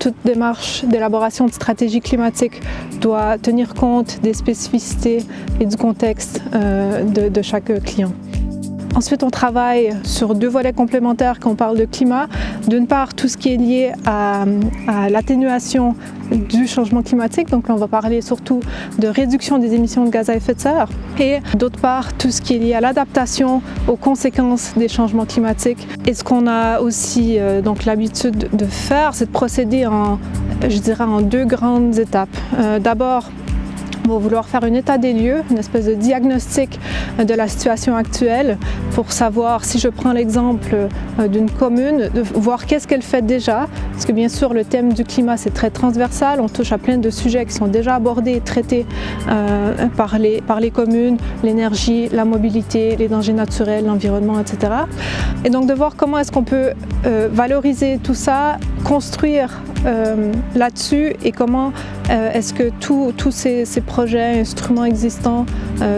toute démarche d'élaboration de stratégie climatique doit tenir compte des spécificités et du contexte de chaque client. Ensuite, on travaille sur deux volets complémentaires quand on parle de climat. D'une part, tout ce qui est lié à l'atténuation du changement climatique. Donc là, on va parler surtout de réduction des émissions de gaz à effet de serre. Et d'autre part, tout ce qui est lié à l'adaptation aux conséquences des changements climatiques. Et ce qu'on a aussi donc l'habitude de faire, c'est de procéder en deux grandes étapes. D'abord, on va vouloir faire un état des lieux, une espèce de diagnostic de la situation actuelle pour savoir, si je prends l'exemple d'une commune, de voir qu'est-ce qu'elle fait déjà, parce que bien sûr le thème du climat c'est très transversal, on touche à plein de sujets qui sont déjà abordés et traités par les communes, l'énergie, la mobilité, les dangers naturels, l'environnement, etc. Et donc de voir comment est-ce qu'on peut valoriser tout ça, construire là-dessus et comment est-ce que tous ces projets, instruments existants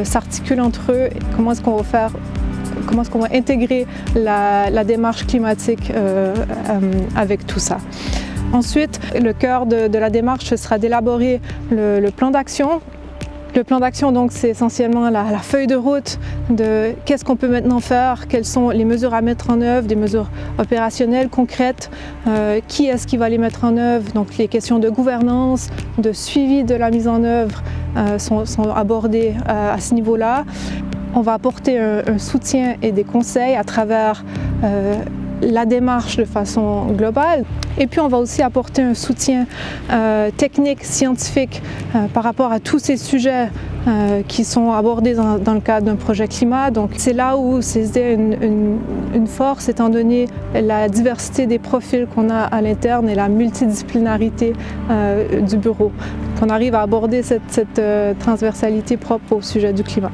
s'articulent entre eux et comment est-ce qu'on va intégrer la démarche climatique avec tout ça. Ensuite, le cœur de la démarche, ce sera d'élaborer le plan d'action. Le plan d'action, donc, c'est essentiellement la feuille de route de qu'est-ce qu'on peut maintenant faire, quelles sont les mesures à mettre en œuvre, des mesures opérationnelles, concrètes, qui est-ce qui va les mettre en œuvre. Donc, les questions de gouvernance, de suivi de la mise en œuvre sont abordées à ce niveau-là. On va apporter un soutien et des conseils à travers la démarche de façon globale. Et puis on va aussi apporter un soutien technique, scientifique par rapport à tous ces sujets qui sont abordés dans le cadre d'un projet climat. Donc c'est là où c'est une force étant donné la diversité des profils qu'on a à l'interne et la multidisciplinarité du bureau. Qu'on arrive à aborder cette transversalité propre au sujet du climat.